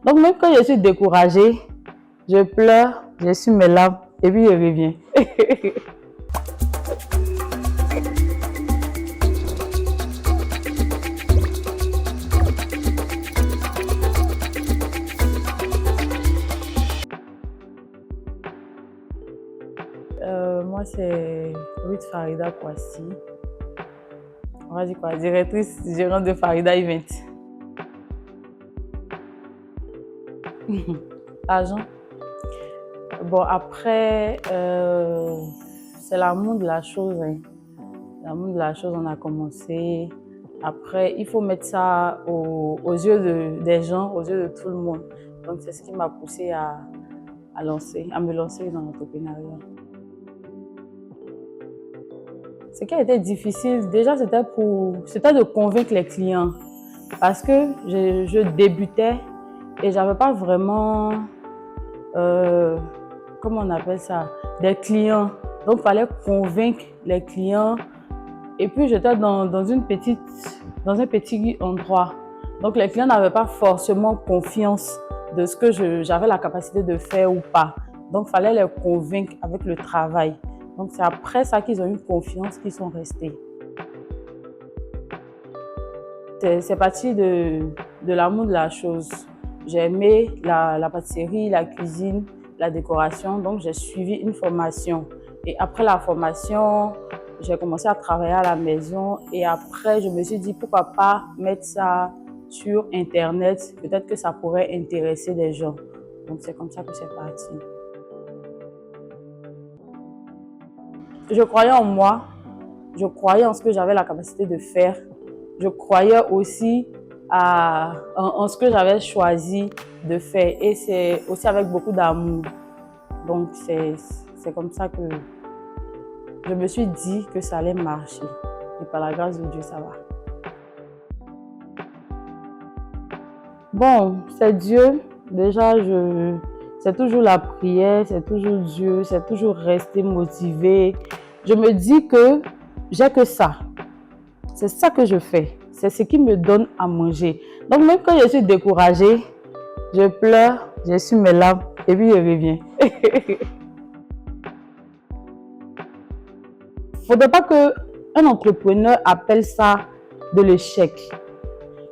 Donc même quand je suis découragée, je pleure, je suis mes larmes et puis je reviens. Moi, c'est Ruth Farida Kouassi. On va dire quoi? Directrice gérante de Farida Event. L'argent. Bon, après, c'est l'amour de la chose. Hein. L'amour de la chose, on a commencé. Après, il faut mettre ça aux yeux des gens, aux yeux de tout le monde. Donc, c'est ce qui m'a poussée à me lancer dans l'entrepreneuriat. Ce qui a été difficile, déjà, c'était de convaincre les clients. Parce que je débutais et j'avais pas vraiment, comment on appelle ça, des clients. Donc, il fallait convaincre les clients. Et puis, j'étais dans un petit endroit. Donc, les clients n'avaient pas forcément confiance de ce que j'avais la capacité de faire ou pas. Donc, il fallait les convaincre avec le travail. Donc, c'est après ça qu'ils ont eu confiance, qu'ils sont restés. C'est parti de l'amour de la chose. J'ai aimé la pâtisserie, la cuisine, la décoration. Donc, j'ai suivi une formation. Et après la formation, j'ai commencé à travailler à la maison. Et après, je me suis dit, pourquoi pas mettre ça sur Internet? Peut-être que ça pourrait intéresser des gens. Donc, c'est comme ça que c'est parti. Je croyais en moi. Je croyais en ce que j'avais la capacité de faire. Je croyais aussi en ce que j'avais choisi de faire. Et c'est aussi avec beaucoup d'amour. Donc, c'est comme ça que je me suis dit que ça allait marcher. Et par la grâce de Dieu, ça va. Bon, c'est Dieu. Déjà, c'est toujours la prière, c'est toujours Dieu, c'est toujours rester motivé. Je me dis que j'ai que ça. C'est ça que je fais. C'est ce qui me donne à manger. Donc, même quand je suis découragée, je pleure, je suis mes larmes et puis je reviens. Il ne faudrait pas qu'un entrepreneur appelle ça de l'échec.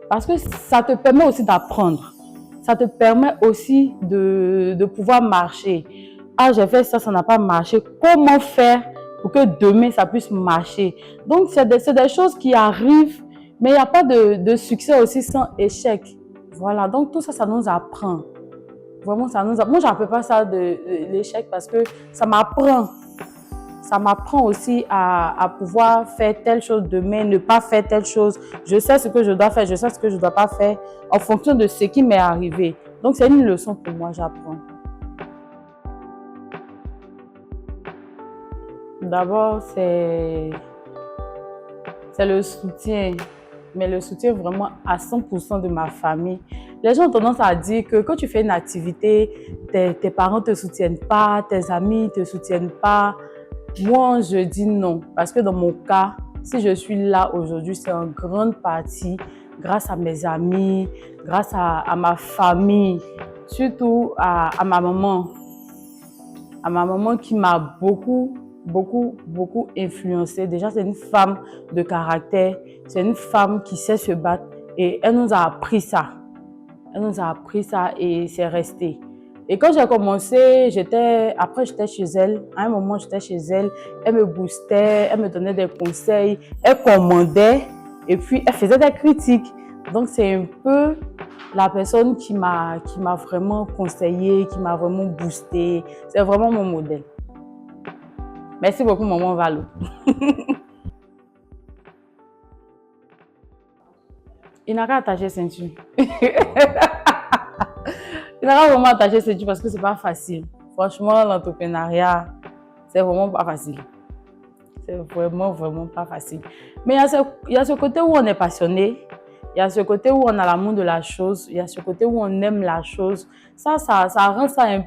Parce que ça te permet aussi d'apprendre. Ça te permet aussi de pouvoir marcher. Ah, j'ai fait ça, ça n'a pas marché. Comment faire pour que demain, ça puisse marcher? Donc, c'est des choses qui arrivent, mais il n'y a pas de succès aussi sans échec. Voilà, donc tout ça, ça nous apprend. Vraiment, ça nous apprend. Moi, je n'appelle pas ça de l'échec parce que ça m'apprend. Ça m'apprend aussi à pouvoir faire telle chose demain, ne pas faire telle chose. Je sais ce que je dois faire, je sais ce que je ne dois pas faire en fonction de ce qui m'est arrivé. Donc, c'est une leçon pour moi, j'apprends. D'abord, c'est le soutien, mais le soutien vraiment à 100% de ma famille. Les gens ont tendance à dire que quand tu fais une activité, tes parents ne te soutiennent pas, tes amis ne te soutiennent pas. Moi, je dis non, parce que dans mon cas, si je suis là aujourd'hui, c'est en grande partie grâce à mes amis, grâce à ma famille, surtout à ma maman. À ma maman qui m'a beaucoup influencée. Déjà, c'est une femme de caractère, c'est une femme qui sait se battre et elle nous a appris ça. Elle nous a appris ça et c'est resté. Et quand j'ai commencé, après j'étais chez elle. À un moment, j'étais chez elle. Elle me boostait, elle me donnait des conseils, elle commandait et puis elle faisait des critiques. Donc, c'est un peu la personne qui m'a vraiment conseillé, qui m'a vraiment boosté. C'est vraiment mon modèle. Merci beaucoup, maman Valo. Il n'a qu'à attacher ceinture. Il n'a pas vraiment attaché ceinture parce que c'est pas facile. Franchement, l'entrepreneuriat, c'est vraiment pas facile. C'est vraiment pas facile. Mais il y a ce côté où on est passionné. Il y a ce côté où on a l'amour de la chose. Il y a ce côté où on aime la chose. Ça rend ça un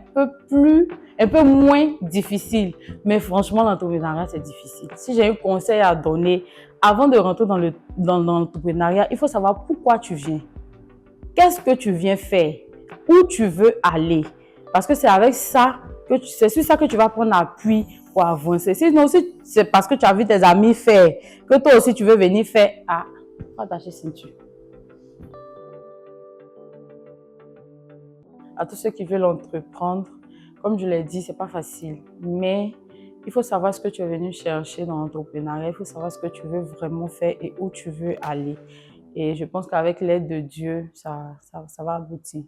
peu moins difficile. Mais franchement, l'entrepreneuriat, c'est difficile. Si j'ai un conseil à donner, avant de rentrer dans l'entrepreneuriat, il faut savoir pourquoi tu viens. Qu'est-ce que tu viens faire? où tu veux aller. Parce que c'est avec ça, c'est sur ça que tu vas prendre appui pour avancer. Sinon, si c'est parce que tu as vu tes amis faire, que toi aussi tu veux venir faire, ah, pas attacher ceinture. À tous ceux qui veulent entreprendre, comme je l'ai dit, c'est pas facile, mais il faut savoir ce que tu es venu chercher dans l'entrepreneuriat, il faut savoir ce que tu veux vraiment faire et où tu veux aller. Et je pense qu'avec l'aide de Dieu, ça va aboutir.